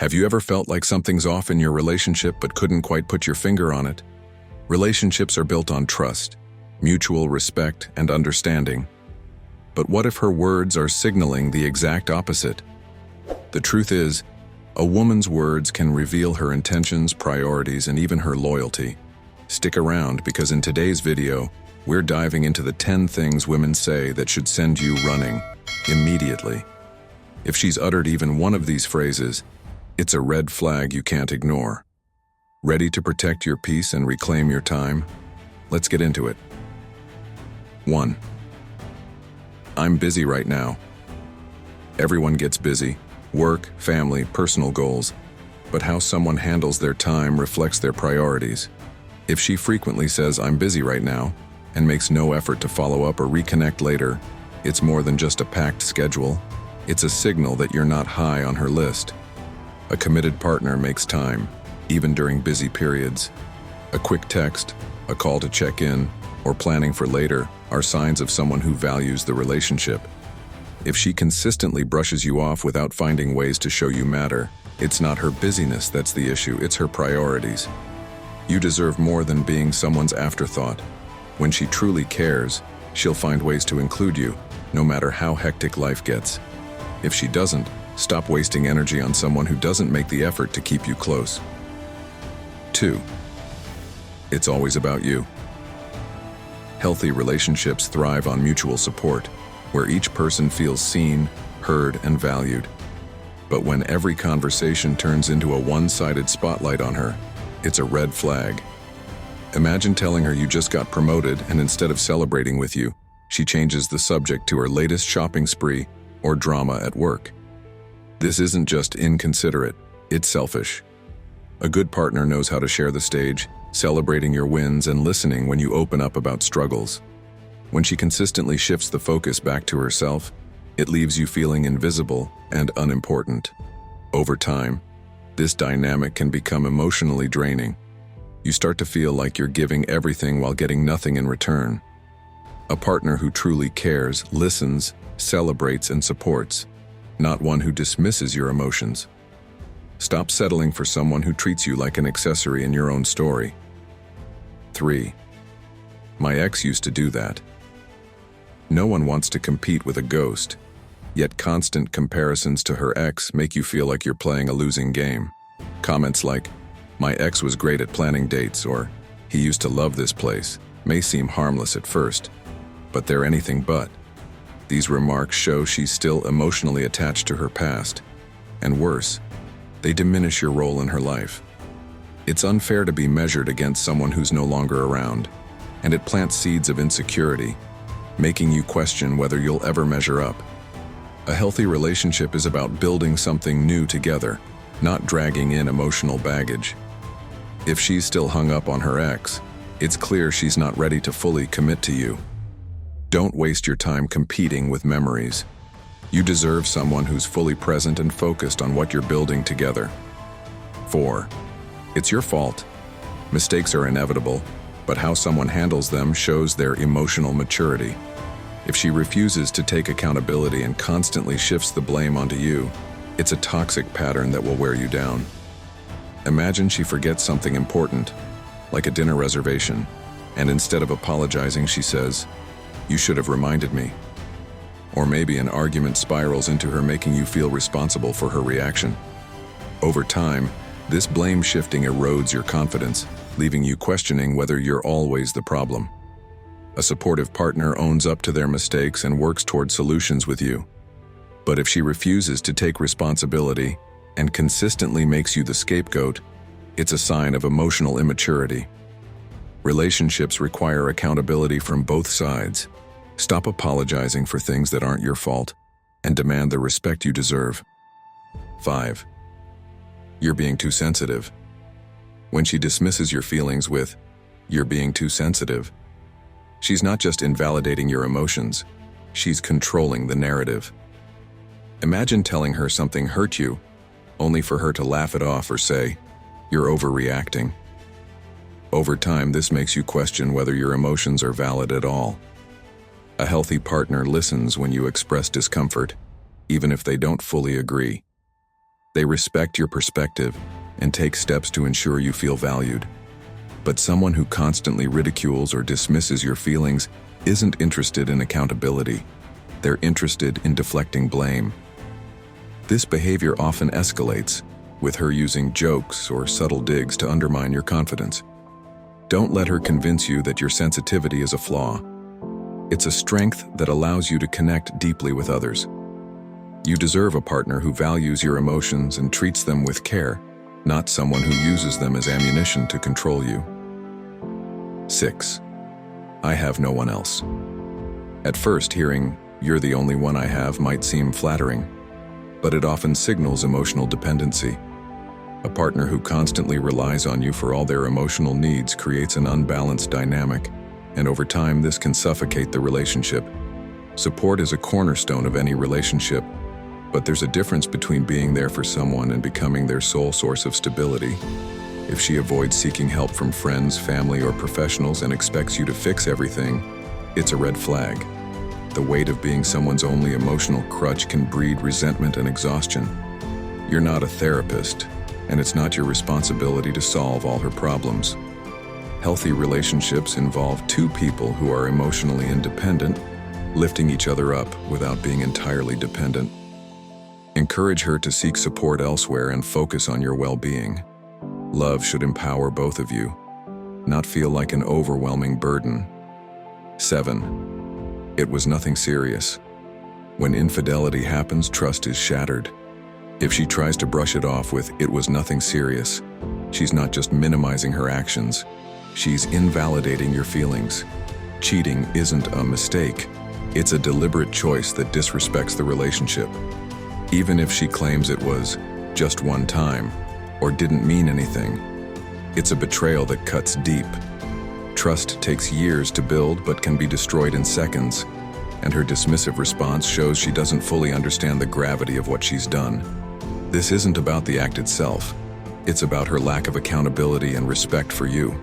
Have you ever felt like something's off in your relationship but couldn't quite put your finger on it? Relationships are built on trust, mutual respect, and understanding. But what if her words are signaling the exact opposite? The truth is, a woman's words can reveal her intentions, priorities, and even her loyalty. Stick around because in today's video, we're diving into the 10 things women say that should send you running immediately. If she's uttered even one of these phrases, it's a red flag you can't ignore. Ready to protect your peace and reclaim your time? Let's get into it. 1. I'm busy right now. Everyone gets busy. Work, family, personal goals. But how someone handles their time reflects their priorities. If she frequently says, "I'm busy right now," and makes no effort to follow up or reconnect later, it's more than just a packed schedule. It's a signal that you're not high on her list. A committed partner makes time, even during busy periods. A quick text, a call to check in, or planning for later are signs of someone who values the relationship. If she consistently brushes you off without finding ways to show you matter, it's not her busyness that's the issue, it's her priorities. You deserve more than being someone's afterthought. When she truly cares, she'll find ways to include you, no matter how hectic life gets. If she doesn't, stop wasting energy on someone who doesn't make the effort to keep you close. 2. It's always about you. Healthy relationships thrive on mutual support, where each person feels seen, heard, and valued. But when every conversation turns into a one-sided spotlight on her, it's a red flag. Imagine telling her you just got promoted and instead of celebrating with you, she changes the subject to her latest shopping spree or drama at work. This isn't just inconsiderate, it's selfish. A good partner knows how to share the stage, celebrating your wins and listening when you open up about struggles. When she consistently shifts the focus back to herself, it leaves you feeling invisible and unimportant. Over time, this dynamic can become emotionally draining. You start to feel like you're giving everything while getting nothing in return. A partner who truly cares, listens, celebrates, and supports, not one who dismisses your emotions. Stop settling for someone who treats you like an accessory in your own story. 3. My ex used to do that. No one wants to compete with a ghost, yet constant comparisons to her ex make you feel like you're playing a losing game. Comments like, "My ex was great at planning dates," or "He used to love this place," may seem harmless at first, but they're anything but. These remarks show she's still emotionally attached to her past, and worse, they diminish your role in her life. It's unfair to be measured against someone who's no longer around, and it plants seeds of insecurity, making you question whether you'll ever measure up. A healthy relationship is about building something new together, not dragging in emotional baggage. If she's still hung up on her ex, it's clear she's not ready to fully commit to you. Don't waste your time competing with memories. You deserve someone who's fully present and focused on what you're building together. 4. It's your fault. Mistakes are inevitable, but how someone handles them shows their emotional maturity. If she refuses to take accountability and constantly shifts the blame onto you, it's a toxic pattern that will wear you down. Imagine she forgets something important, like a dinner reservation, and instead of apologizing, she says, "You should have reminded me." Or maybe an argument spirals into her making you feel responsible for her reaction. Over time, this blame shifting erodes your confidence, leaving you questioning whether you're always the problem. A supportive partner owns up to their mistakes and works toward solutions with you. But if she refuses to take responsibility and consistently makes you the scapegoat, it's a sign of emotional immaturity. Relationships require accountability from both sides. Stop apologizing for things that aren't your fault and demand the respect you deserve. 5. You're being too sensitive. When she dismisses your feelings with, "You're being too sensitive," she's not just invalidating your emotions, she's controlling the narrative. Imagine telling her something hurt you, only for her to laugh it off or say, "You're overreacting." Over time, this makes you question whether your emotions are valid at all. A healthy partner listens when you express discomfort, even if they don't fully agree. They respect your perspective and take steps to ensure you feel valued. But someone who constantly ridicules or dismisses your feelings isn't interested in accountability. They're interested in deflecting blame. This behavior often escalates, with her using jokes or subtle digs to undermine your confidence. Don't let her convince you that your sensitivity is a flaw. It's a strength that allows you to connect deeply with others. You deserve a partner who values your emotions and treats them with care, not someone who uses them as ammunition to control you. 6. I have no one else. At first, hearing, "You're the only one I have," might seem flattering, but it often signals emotional dependency. A partner who constantly relies on you for all their emotional needs creates an unbalanced dynamic, and over time this can suffocate the relationship. Support is a cornerstone of any relationship, but there's a difference between being there for someone and becoming their sole source of stability. If she avoids seeking help from friends, family, or professionals and expects you to fix everything, it's a red flag. The weight of being someone's only emotional crutch can breed resentment and exhaustion. You're not a therapist, and it's not your responsibility to solve all her problems. Healthy relationships involve two people who are emotionally independent, lifting each other up without being entirely dependent. Encourage her to seek support elsewhere and focus on your well-being. Love should empower both of you, not feel like an overwhelming burden. 7. It was nothing serious. When infidelity happens, trust is shattered. If she tries to brush it off with "it was nothing serious," she's not just minimizing her actions, she's invalidating your feelings. Cheating isn't a mistake, it's a deliberate choice that disrespects the relationship. Even if she claims it was just one time or didn't mean anything, it's a betrayal that cuts deep. Trust takes years to build but can be destroyed in seconds, and her dismissive response shows she doesn't fully understand the gravity of what she's done. This isn't about the act itself, it's about her lack of accountability and respect for you.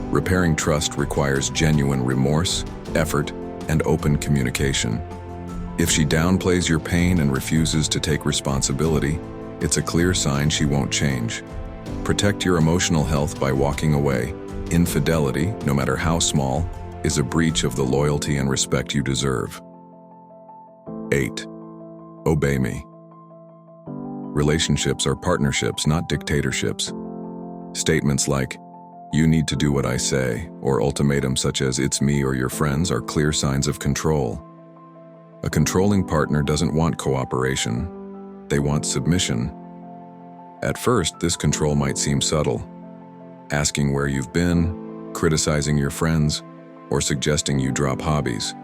Repairing trust requires genuine remorse, effort, and open communication. If she downplays your pain and refuses to take responsibility, it's a clear sign she won't change. Protect your emotional health by walking away. Infidelity, no matter how small, is a breach of the loyalty and respect you deserve. 8. Obey me. Relationships are partnerships, not dictatorships. Statements like, "You need to do what I say," or ultimatums such as "it's me or your friends" are clear signs of control. A controlling partner doesn't want cooperation, they want submission. At first, this control might seem subtle. Asking where you've been, criticizing your friends, or suggesting you drop hobbies.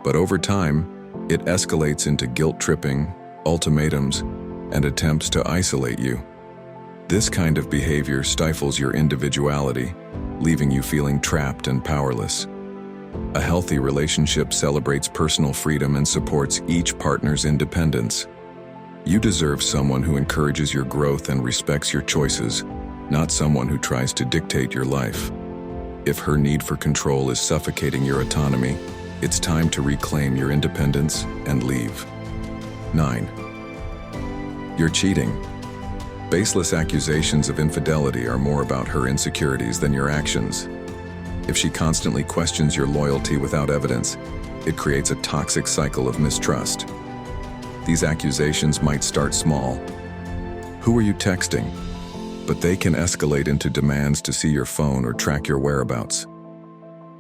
But over time, it escalates into guilt-tripping, ultimatums, and attempts to isolate you. This kind of behavior stifles your individuality, leaving you feeling trapped and powerless. A healthy relationship celebrates personal freedom and supports each partner's independence. You deserve someone who encourages your growth and respects your choices, not someone who tries to dictate your life. If her need for control is suffocating your autonomy, it's time to reclaim your independence and leave. 9. You're cheating. Baseless accusations of infidelity are more about her insecurities than your actions. If she constantly questions your loyalty without evidence, it creates a toxic cycle of mistrust. These accusations might start small. "Who are you texting?" But they can escalate into demands to see your phone or track your whereabouts.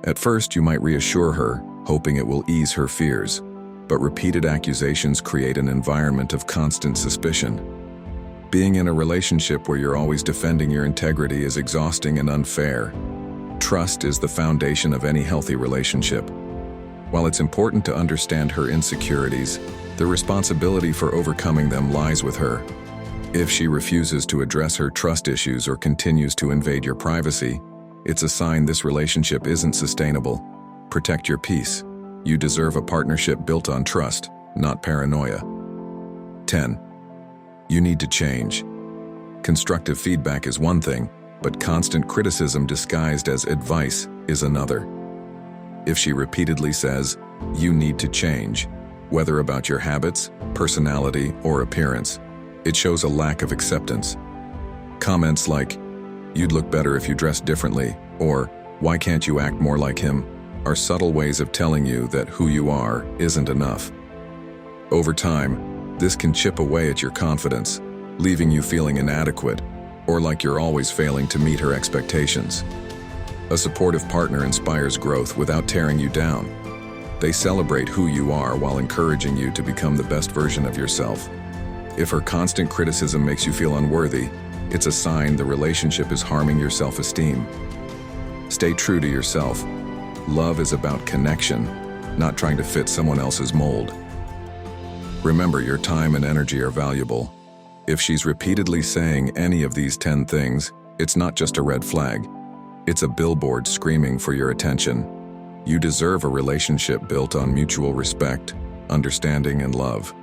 At first, you might reassure her, hoping it will ease her fears, but repeated accusations create an environment of constant suspicion. Being in a relationship where you're always defending your integrity is exhausting and unfair. Trust is the foundation of any healthy relationship. While it's important to understand her insecurities, the responsibility for overcoming them lies with her. If she refuses to address her trust issues or continues to invade your privacy, it's a sign this relationship isn't sustainable. Protect your peace. You deserve a partnership built on trust, not paranoia. 10. You need to change. Constructive feedback is one thing, but constant criticism disguised as advice is another. If she repeatedly says, "You need to change," whether about your habits, personality, or appearance, It shows a lack of acceptance. Comments like, "You'd look better if you dressed differently," or "Why can't you act more like him?" are subtle ways of telling you that who you are isn't enough. Over time, this can chip away at your confidence, leaving you feeling inadequate or like you're always failing to meet her expectations. A supportive partner inspires growth without tearing you down. They celebrate who you are while encouraging you to become the best version of yourself. If her constant criticism makes you feel unworthy, it's a sign the relationship is harming your self-esteem. Stay true to yourself. Love is about connection, not trying to fit someone else's mold. Remember, your time and energy are valuable. If she's repeatedly saying any of these 10 things, it's not just a red flag. It's a billboard screaming for your attention. You deserve a relationship built on mutual respect, understanding, and love.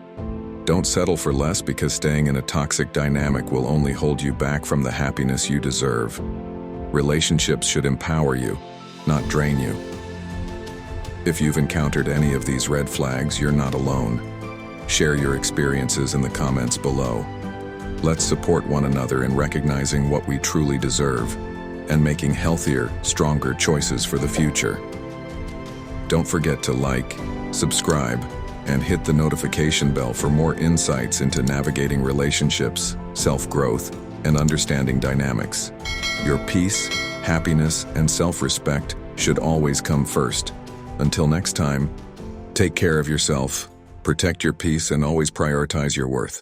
Don't settle for less, because staying in a toxic dynamic will only hold you back from the happiness you deserve. Relationships should empower you, not drain you. If you've encountered any of these red flags, you're not alone. Share your experiences in the comments below. Let's support one another in recognizing what we truly deserve and making healthier, stronger choices for the future. Don't forget to like, subscribe, and hit the notification bell for more insights into navigating relationships, self-growth, and understanding dynamics. Your peace, happiness, and self-respect should always come first. Until next time, take care of yourself, protect your peace, and always prioritize your worth.